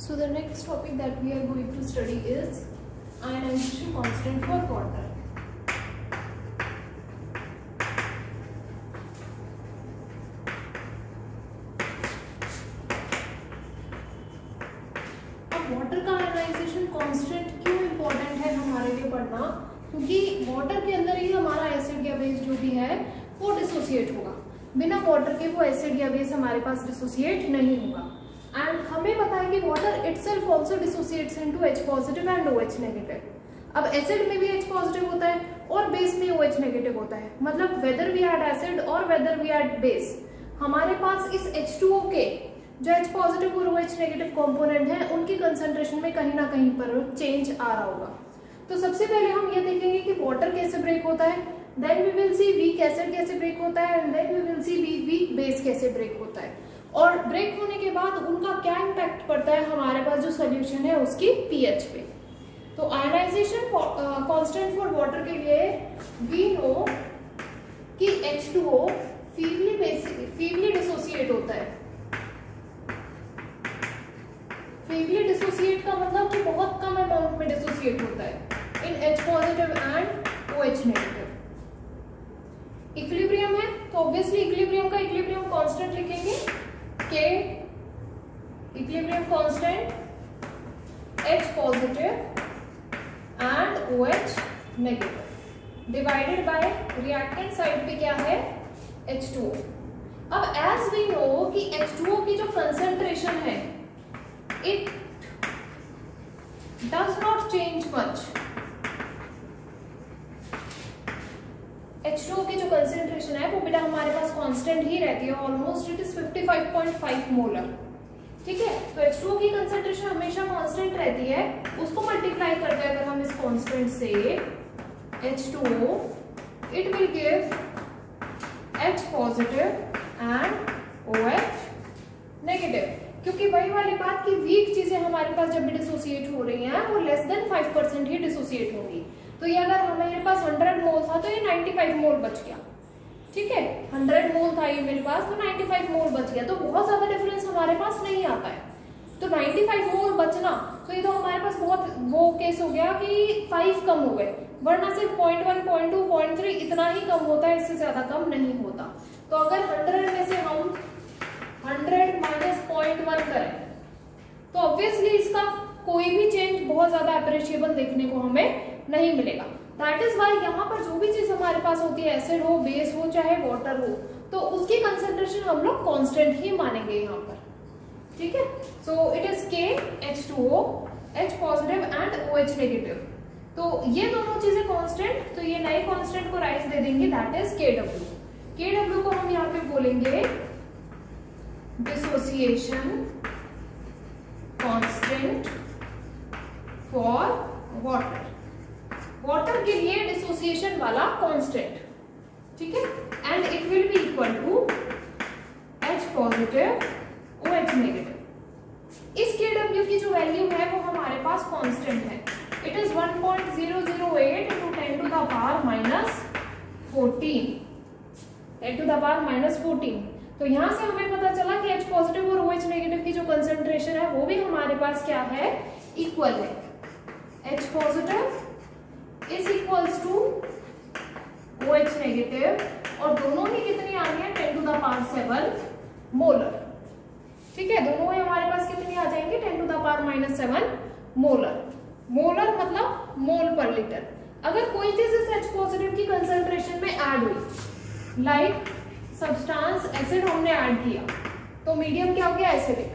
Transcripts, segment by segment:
So the next topic that we are going to study is ionization constant for water. अब water का ionization constant क्यों important है हमारे लिए पढ़ना, क्योंकि वाटर के अंदर ही हमारा एसिड या बेस जो भी है वो डिसोसिएट होगा। बिना वाटर के वो एसिड या बेस हमारे पास डिसोसिएट नहीं होगा। एंड हमें पता है कि water itself also dissociates into H positive and OH negative. अब एसिड में भी H पॉजिटिव होता है और बेस में OH नेगेटिव होता है, मतलब वेदर वी ऐड एसिड और वेदर वी ऐड बेस, हमारे पास इस H2O के जो H पॉजिटिव और OH नेगेटिव कंपोनेंट हैं उनकी कंसंट्रेशन में कहीं ना कहीं पर चेंज आ रहा होगा। तो सबसे पहले हम ये देखेंगे कि वाटर कैसे ब्रेक होता है, then we will see weak acid कैसे ब्रेक होता है, and then we will see weak base कैसे ब्रेक होता है, और ब्रेक होने के बाद उनका क्या इम्पैक्ट पड़ता है हमारे पास जो सोल्यूशन है उसकी पीएच पे। तो आयनाइजेशन कांस्टेंट फॉर वाटर के लिए वी नो कि H2O फीवली डिसोसिएट होता है। फीवली डिसोसिएट का मतलब कि बहुत कम अमाउंट में डिसोसिएट होता है इन H positive and OH negative. Equilibrium है तो ऑब्वियसली इक्विलिब्रियम का इक्विलिब्रियम कांस्टेंट लिखेंगे K equilibrium constant H positive and OH negative divided by reactant side पे क्या है H2O। अब एज वी नो कि H2O की जो कंसंट्रेशन है it does not change much. H2O की जो कंसेंट्रेशन है वो बेटा हमारे पास कांस्टेंट ही रहती है, ऑलमोस्ट इट इज 55.5 मोलर। ठीक है, तो H2O की कंसेंट्रेशन हमेशा कांस्टेंट रहती है, उसको मल्टीप्लाई करते हैं अगर हम इस कांस्टेंट से H2O, it will give H positive and OH negative. क्योंकि वही वाली बात कि वीक चीजें हमारे पास जब भी डिसोसिएट हो रही हैं वो लेस देन 5% ही डिसोसिएट होंगी। तो ये अगर हमारे पास 100 मोल था तो ये 95 मोल बच गया। ठीक है, 100 मोल था ये मेरे पास तो 95 मोल बच गया, तो बहुत ज्यादा डिफरेंस हमारे पास नहीं आता है। तो 95 मोल बचना तो ये तो हमारे पास बहुत वो केस हो गया कि 5 कम हो गए, वरना सिर्फ 0.1 0.2 0.3 इतना ही कम होता है, इससे ज्यादा कम नहीं होता। तो अगर 100 में से हम 100 माइनस 0.1 करें तो ऑब्वियसली इसका कोई भी चेंज बहुत ज्यादा अप्रिशिएबल देखने को हमें नहीं मिलेगा। दैट इज वाई यहाँ पर जो भी चीज हमारे पास होती है, एसिड हो, बेस हो, चाहे वाटर हो, तो उसकी कंसेंट्रेशन हम लोग कांस्टेंट ही मानेंगे यहाँ पर। ठीक है, so it is K H2O H positive and OH negative. तो ये दोनों चीजें कांस्टेंट, तो ये नए कांस्टेंट को राइज दे देंगे, दैट इज KW। KW को हम यहाँ पे बोलेंगे dissociation constant for water. Water के लिए डिसोसिएशन वाला कांस्टेंट, ठीक है, and it will be equal to H positive OH negative. इस KW की जो वैल्यू है वो हमारे पास कांस्टेंट है, it is 1.008 into 10 to the power minus 14, 10 to the power minus 14। तो यहां से हमें पता चला कि H पॉजिटिव और OH नेगेटिव की जो कंसेंट्रेशन है वो भी हमारे पास क्या है, इक्वल है। H positive is equals to OH negative और दोनों ही कितनी आ रही है 10 to the power 7 मोलर। ठीक है, दोनों ही हमारे पास कितनी आ जाएंगे 10 to the power minus 7 molar. Molar मतलब मोल पर लीटर। अगर कोई चीज इस H पॉजिटिव की कंसेंट्रेशन में ऐड हुई, लाइक सब्सटेंस एसिड हमने ऐड किया तो मीडियम क्या हो गया, एसिडिक।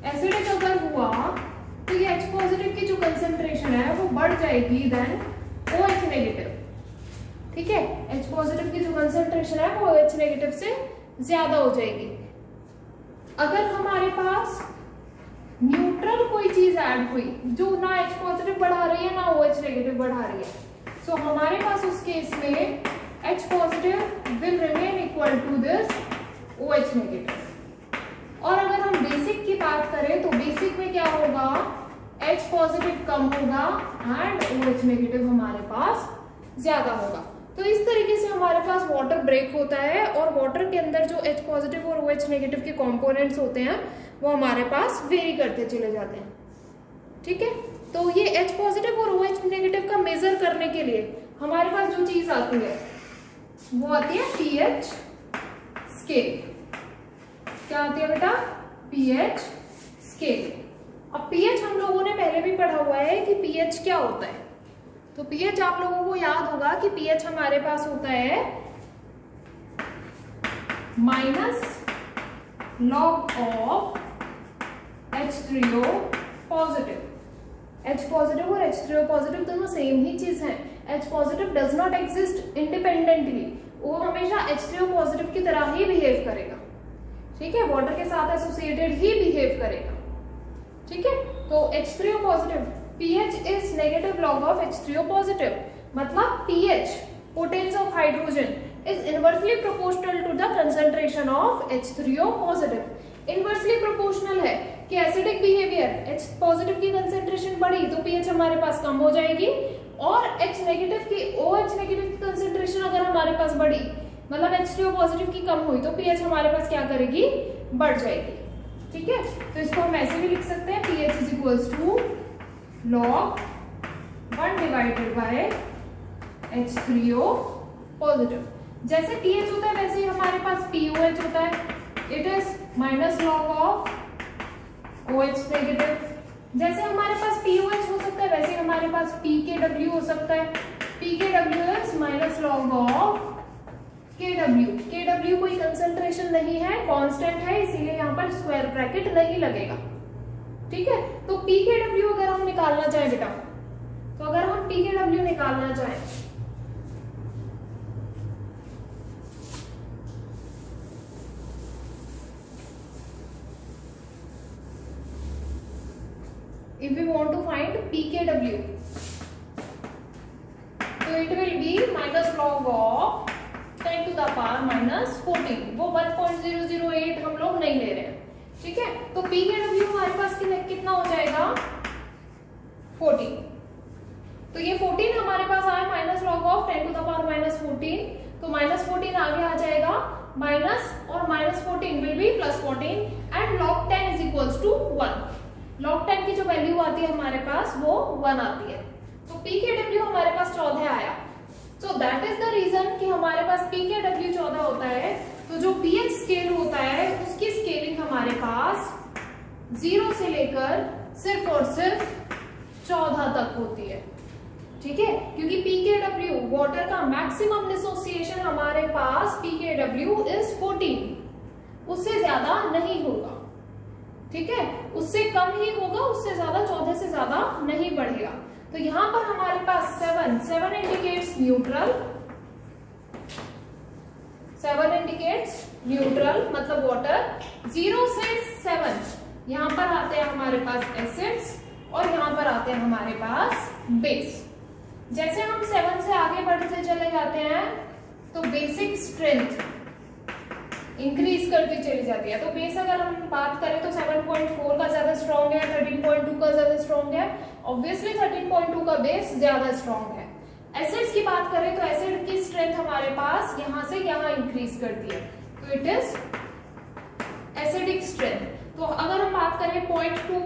एसिडिक अगर हुआ तो ये H पॉजिटिव की जो कंसेंट्रेशन है वो बढ़ जाएगी देन OH नेगेटिव। ठीक है, H पॉजिटिव की जो कंसेंट्रेशन है वो OH नेगेटिव से ज्यादा हो जाएगी। अगर हमारे पास न्यूट्रल कोई चीज ऐड हुई जो ना H पॉजिटिव बढ़ा रही है ना OH नेगेटिव बढ़ा रही है, सो हमारे पास उस केस में H positive will remain equal to this OH negative. और अगर हम बेसिक की बात करें तो बेसिक में क्या होगा, H पॉजिटिव कम होगा एंड OH नेगेटिव हमारे पास ज्यादा होगा। तो इस तरीके से हमारे पास वाटर ब्रेक होता है और वाटर के अंदर जो H पॉजिटिव और OH नेगेटिव के कंपोनेंट्स होते हैं वो हमारे पास वेरी करते चले जाते हैं। ठीक है, तो ये H पॉजिटिव और OH नेगेटिव का मेजर करने के लिए हमारे पास जो चीज आती है वो आती है pH स्केल। क्या आती है बेटा? pH scale. अब pH हम लोगों ने पहले भी पढ़ा हुआ है कि pH क्या होता है। तो pH आप लोगों को याद होगा कि pH हमारे पास होता है -log of H3O positive. H positive और H3O पॉजिटिव दोनों सेम ही चीज है। H positive does not exist independently, वो हमेशा H3O पॉजिटिव की तरह ही बिहेव करेगा। ठीक है, वाटर के साथ एसोसिएटेड ही बिहेव करेगा। ठीक है, तो H3O positive pH is negative log of H3O positive, मतलब pH potence of hydrogen is inversely proportional to the concentration of H3O positive। Inversely proportional है कि एसिडिक बिहेवियर H पॉजिटिव की कंसेंट्रेशन बढ़ी तो pH हमारे पास कम हो जाएगी, और H नेगेटिव की OH नेगेटिव की कंसेंट्रेशन अगर हमारे पास बढ़ी, मतलब H3O पॉजिटिव की कम हुई, तो pH हमारे पास क्या करेगी? बढ़ जाएगी। ठीक है, तो इसको हम ऐसे भी लिख सकते हैं pH is equals to log 1 divided by H3O positive. जैसे pH होता है वैसे ही हमारे पास POH होता है, it is -log of OH negative. जैसे हमारे पास POH हो सकता है वैसे ही हमारे पास pKW हो सकता है। pKW is -log of KW। KW कोई कंसंट्रेशन नहीं है, कांस्टेंट है, इसीलिए यहाँ पर स्क्वायर ब्रैकेट नहीं लगेगा। ठीक है, तो pKW अगर हम निकालना चाहें बेटा, तो अगर हम pKW निकालना चाहें if we want to find pKW, so it will be -log of 10 to the power -14। वो 1.008 हम लोग नहीं ले रहे हैं। ठीक है, तो pKW हमारे पास कितना हो जाएगा? 14। तो ये 14 हमारे पास आया -log of 10 to the power -14, तो -14 आगे आ जाएगा, माइनस और -14 will be +14 and log 10 is equals to 1। log 10 की जो वैल्यू आती है हमारे पास वो 1 आती है। तो pKW हमारे पास 14 आया। So that is the reason कि हमारे पास pKW 14 होता है। तो जो pH स्केल होता है उसकी स्केलिंग हमारे पास 0 से लेकर सिर्फ और सिर्फ 14 तक होती है। ठीक है, क्योंकि pKW वाटर का मैक्सिमम डिसोसिएशन हमारे पास pKW इज 14, उससे ज्यादा नहीं होगा। ठीक है, उससे कम ही होगा, उससे ज्यादा 14 से ज्यादा नहीं बढ़ेगा। तो यहां पर हमारे पास 7 इंडिकेट्स न्यूट्रल, 7 इंडिकेट्स न्यूट्रल मतलब वाटर। 0 से 7 यहां पर आते हैं हमारे पास एसिड्स और यहां पर आते हैं हमारे पास बेस। जैसे हम 7 से आगे बढ़ते चले जाते हैं तो बेसिक स्ट्रेंथ इंक्रीज करती चली जाती है। तो बेस अगर हम बात करें तो 7.4 का ज्यादा स्ट्रॉन्ग है, 13.2 का ज्यादा स्ट्रॉन्ग है, ऑब्वियसली 13.2 का बेस ज्यादा स्ट्रॉन्ग है। एसिड्स की बात करें तो एसिड की स्ट्रेंथ हमारे पास यहां से यहां इंक्रीज करती है, तो इट इज एसिडिक स्ट्रेंथ। तो अगर हम बात करें 0.2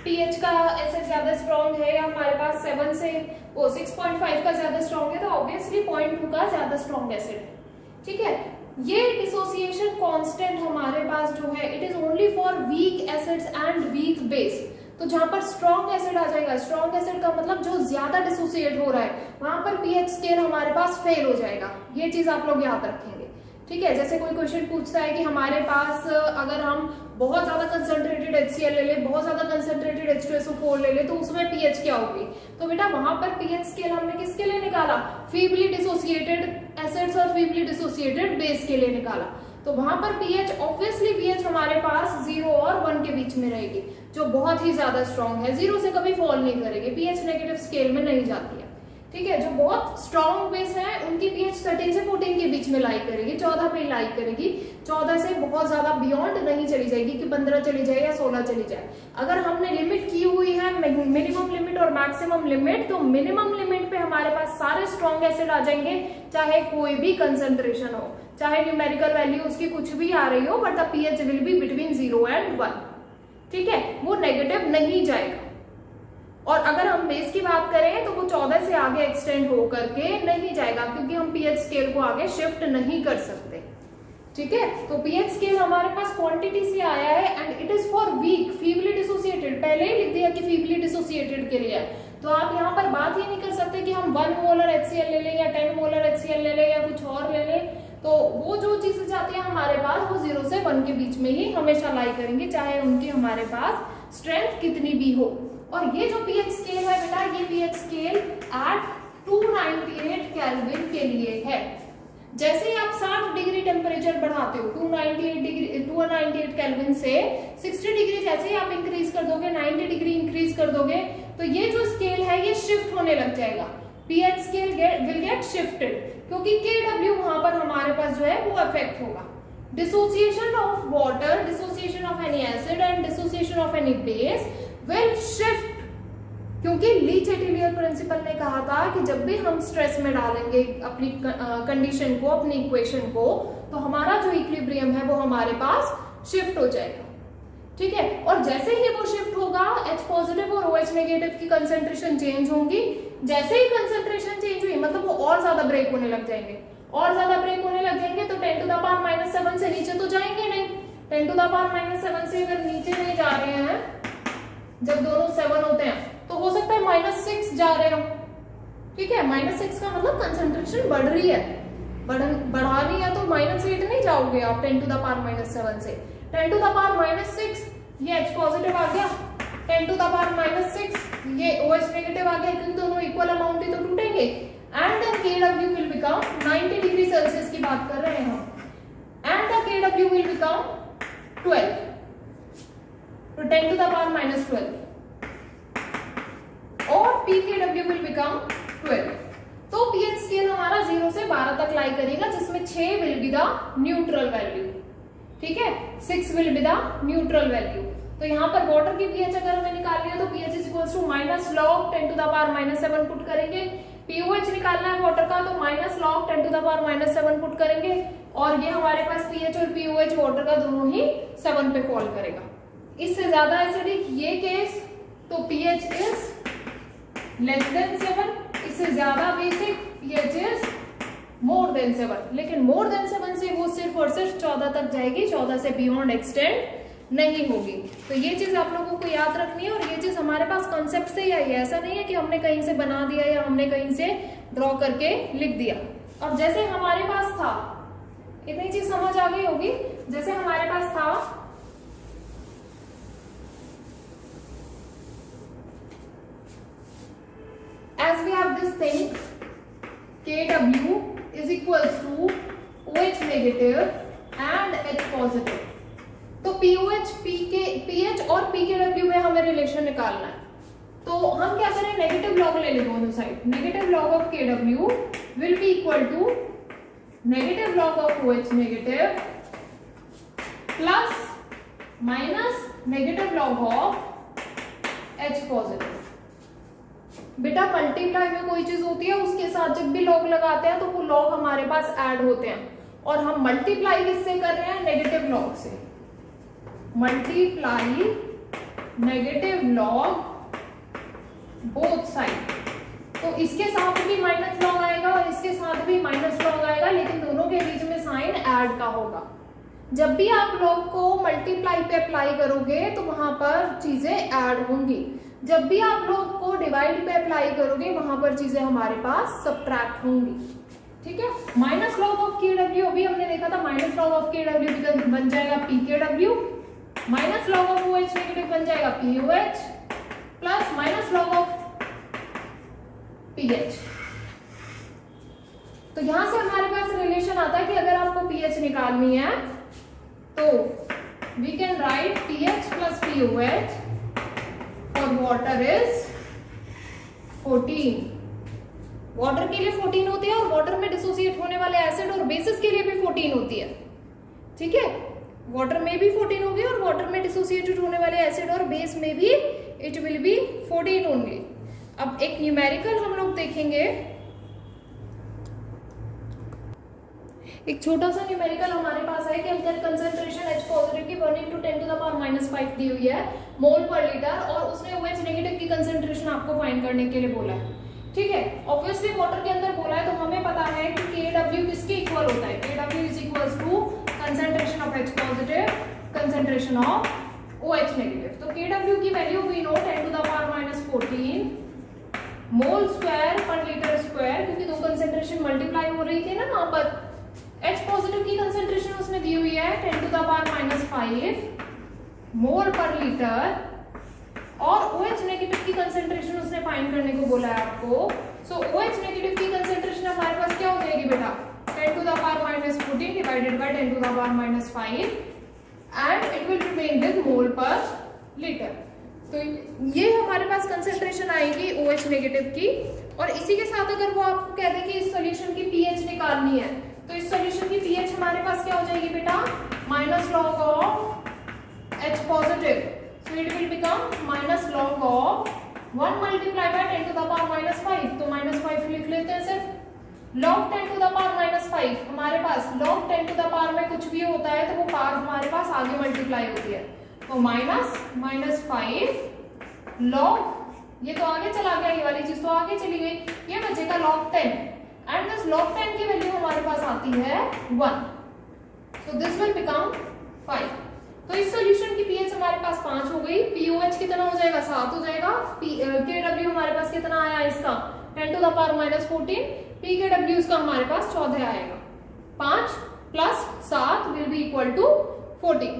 pH का एसिड ज्यादा स्ट्रॉन्ग है या हमारे पास 7 से 6.5 का ज्यादा स्ट्रॉन्ग है, तो ऑब्वियसली 0.2 का ज्यादा स्ट्रॉन्ग एसिड है। ठीक है, ये डिसोसिएशन कांस्टेंट हमारे पास जो है it is only for weak acids and weak base. तो जहां पर स्ट्रॉन्ग एसिड आ जाएगा, स्ट्रॉन्ग एसिड का मतलब जो ज्यादा डिसोसिएट हो रहा है, वहां पर pH स्केल हमारे पास फेल हो जाएगा। ये चीज आप लोग याद रखेंगे। ठीक है, जैसे कोई क्वेश्चन पूछता है कि हमारे पास अगर हम बहुत ज्यादा कंसंट्रेटेड HCl ले ले, बहुत ज्यादा कंसंट्रेटेड H2SO4 ले ले, तो उसमें pH क्या होगी? तो बेटा वहां पर pH स्केल हमने किसके लिए निकाला? फीबली डिसोसिएटेड एसिड्स और फीबली डिसोसिएटेड बेस के लिए निकाला। तो वहां पर pH ऑब्वियसली pH हमारे पास 0 और 1 के बीच में रहेगी, जो बहुत ही ज्यादा स्ट्रॉन्ग है, 0 से कभी फॉल नहीं करेगी, pH नेगेटिव स्केल में नहीं जाती है। ठीक है, जो बहुत स्ट्रॉन्ग बेस है उनकी pH 13 से 14 के बीच में लाई करेगी, 14 पे लाई करेगी, 14 से बहुत ज्यादा बियॉन्ड नहीं चली जाएगी कि 15 चली जाए या 16 चली जाए। अगर हमने लिमिट की हुई है मिनिमम लिमिट और मैक्सिमम लिमिट, तो मिनिमम लिमिट पे हमारे पास सारे स्ट्रॉन्ग एसिड आ जाएंगे, चाहे कोई भी कंसंट्रेशन हो, चाहे न्यूमेरिकल वैल्यू उसकी कुछ भी आ रही हो, but the pH will be between 0 and 1। ठीक है, वो नेगेटिव नहीं जाएगा। और अगर हम बेस की बात करें तो वो 14 से आगे एक्सटेंड हो करके नहीं जाएगा, क्योंकि हम पीएच स्केल को आगे शिफ्ट नहीं कर सकते। ठीक है, तो पीएच स्केल हमारे पास क्वांटिटी से आया है and it is for weak feebly dissociated. पहले ही लिख दिया कि फीबली डिसोसिएटेड के लिए है, तो आप यहाँ पर बात ही नहीं कर सकते कि हम 1 मोलर HCl ले लें या 10 मोलर HCl ले लें या कुछ और ले लें। तो वो जो चीजें जाती है हमारे पास वो 0 से 1 के बीच में ही हमेशा लाई करेंगे, चाहे उनकी हमारे पास स्ट्रेंथ कितनी भी हो। और ये जो पीएच स्केल है बेटा, ये पीएच स्केल एट 298 केल्विन के लिए है। जैसे ही आप 60 डिग्री टेम्परेचर बढ़ाते हो 298 केल्विन से 60 डिग्री जैसे ही आप इंक्रीज कर दोगे, 90 डिग्री इंक्रीज कर दोगे, तो ये जो स्केल है ये शिफ्ट होने लग जाएगा। PH scale will get shifted, क्योंकि Kw वहां पर हमारे पास जो है वो अफेक्ट होगा। Dissociation of water, dissociation of any acid and dissociation of any base will shift, क्योंकि ली चैटेलियर प्रिंसिपल ने कहा था कि जब भी हम स्ट्रेस में डालेंगे अपनी कंडीशन को, अपनी इक्वेशन को, तो हमारा जो इक्विलिब्रियम है वो हमारे पास शिफ्ट हो जाएगा। ठीक है, और जैसे ही वो शिफ्ट होगा H पॉजिटिव और OH नेगेटिव की कंसेंट्रेशन चेंज होंगी। जैसे ही कंसेंट्रेशन चेंज हुई मतलब वो और ज्यादा ब्रेक होने लग जाएंगे, और ज्यादा ब्रेक होने लग जाएंगे, तो 10 टू द पावर -7 से नीचे तो जाएंगे नहीं। 10 टू द पावर -7 से अगर नीचे नहीं जा रहे हैं, जब दोनों 7 होते हैं, तो हो सकता है -6 जा रहे हो। ठीक है, -6 का मतलब कंसेंट्रेशन बढ़ रही है, बढ़ानी है तो -8 नहीं जाओगे आप 10 टू द पावर -7 से। 10 टू द पावर -6 ये H पॉजिटिव आ गया, 10 टू द पावर -6 ये OH नेगेटिव आ गया, क्योंकि दोनों इक्वल अमाउंट ही तो टूटेंगे। And the Kw will become 90 degree Celsius की बात कर रहे हैं हम, and the Kw will become 12, तो 10 टू द पावर -12 और pKw विल बिकम 12। तो पीएच स्केल हमारा 0 से 12 तक लाई करेगा, जिसमें 6 will be the neutral value. ठीक है, 6 will be the neutral value. तो यहाँ पर वाटर की पीएच अगर हमें निकालनी है तो pH is equals to -log 10 to the power -7 put करेंगे। pOH निकालना है वाटर का तो -log 10 to the power -7 put करेंगे, और ये हमारे पास pH और pOH वाटर का दोनों ही 7 पे फॉल करेगा। इससे ज्यादा एसिडिक ये केस, तो pH इज लेस देन 7, इससे ज्यादा basic pH is more than 7, लेकिन मोर देन 7 से वो सिर्फ और सिर्फ 14 तक जाएगी, 14 से बियॉन्ड एक्सटेंड नहीं होगी। तो ये चीज आप लोगों को याद रखनी है, और ये चीज हमारे पास कॉन्सेप्ट से ही आई है, ऐसा नहीं है कि हमने कहीं से बना दिया या हमने कहीं से ड्रॉ करके लिख दिया। अब जैसे हमारे पास था, इतनी चीज समझ आ गई होगी, जैसे हमारे पास था as we have this thing Kw is equals to OH negative and H positive, तो POH, pH और pKw में हमें रिलेशन निकालना है। तो हम क्या करें, नेगेटिव लॉग ले लें दोनों side. Negative log of Kw will be equal to negative log of OH negative plus minus negative log of H positive. बेटा मल्टीप्लाई में कोई चीज होती है उसके साथ जब भी लॉग लगाते हैं तो वो लॉग हमारे पास ऐड होते हैं, और हम मल्टीप्लाई किससे कर रहे हैं, नेगेटिव लॉग से। Multiply negative log both side, तो इसके साथ भी माइनस लॉग आएगा और इसके साथ भी माइनस लॉग आएगा, लेकिन दोनों के बीच में साइन ऐड का होगा। जब भी आप लॉग को मल्टीप्लाई पे अप्लाई करोगे तो वहां पर चीजें ऐड होंगी, जब भी आप लॉग को डिवाइड पे अप्लाई करोगे वहां पर चीजें हमारे पास सब्ट्रैक्ट होंगी। ठीक है, माइनस लॉग ऑफ Kw अभी हमने देखा था, माइनस लॉग ऑफ Kw बन जाएगा pKw, minus log of OH negative बन जाएगा pOH, plus minus log of pH। तो यहां से हमारे पास रिलेशन आता है कि अगर आपको pH निकालनी है तो we can write pH plus pOH और वाटर इज 14। वाटर के लिए 14 होती है, और वाटर में डिसोसिएट होने वाले एसिड और बेसिस के लिए भी 14 होती है। ठीक है, वाटर में भी 14 होगी और वाटर में डिसोसिएटेड होने वाले एसिड और बेस में भी इट विल बी 14 ओनली। अब एक न्यूमेरिकल हम लोग देखेंगे, एक छोटा सा न्यूमेरिकल हमारे पास है कि अगर कंसंट्रेशन H पॉजिटिव की 1 × 10⁻⁵ दी हुई है मोल पर लीटर और उसने OH नेगेटिव की कंसंट्रेशन आपको फाइंड करने के लिए बोला है, ठीक है। ऑब्वियसली वाटर के अंदर बोला है तो हमें पता है कि Kw किसके इक्वल होता है, Kw is equals to concentration of H positive concentration of OH negative. तो Kw की value we know 10⁻⁴ mole square पर लीटर स्क्वायर, क्योंकि दो कंसंट्रेशन मल्टीप्लाई हो रही थी ना वहां पर। H पॉजिटिव की कंसंट्रेशन उसने दी हुई है 10⁻⁵ मोल पर लीटर और OH नेगेटिव की कंसंट्रेशन उसने फाइंड करने को बोला है आपको। सो OH नेगेटिव की कंसंट्रेशन हमारे पास क्या हो जाएगी बेटा, 10⁻⁴ divided by 10⁻⁵ and it will remain with mole per litre. तो ये हमारे पास कंसंट्रेशन आएगी OH नेगेटिव की। और इसी के साथ अगर वो आपको कह दे कि इस सॉल्यूशन की pH निकालनी है तो इस सॉल्यूशन की pH हमारे पास क्या हो जाएगी बेटा, -log of H positive, so it will become -log of 1 multiplied by 10⁻⁵। तो -5 लिख लेते हैं सिर्फ। log 10⁻⁵, हमारे पास log 10 टू द पावर में कुछ भी होता है तो वो पावर हमारे पास आगे मल्टीप्लाई होती है, तो -5 log, ये तो आगे चला गया, ये वाली चीज तो आगे चली गई, ये बचेगा log 10 एंड दिस log 10 की वैल्यू हमारे पास आती है 1, so this will become 5। तो इस सॉल्यूशन की pH हमारे पास 5 हो गई, pOH कितना हो जाएगा, 7 हो जाएगा, Kw हमारे पास कितना आया इसका 10⁻⁴, pKw इसका हमारे पास 14 आएगा, 5 + 7 विल बी इक्वल टू 14,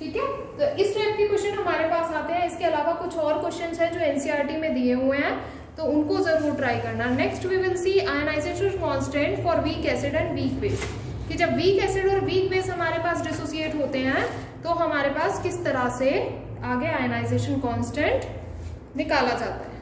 ठीक है। तो इस टाइप के क्वेश्चन हमारे पास आते हैं। इसके अलावा कुछ और क्वेश्चंस हैं जो एनसीईआरटी में दिए हुए हैं, तो उनको जरूर ट्राई करना। Next we will see ionization constant for weak acid and weak base, कि जब वीक एसिड और वीक बेस हमारे पास डिसोसिएट होते हैं तो हमारे पास किस तरह से आगे आयनाइजेशन कांस्टेंट निकाला जाता है।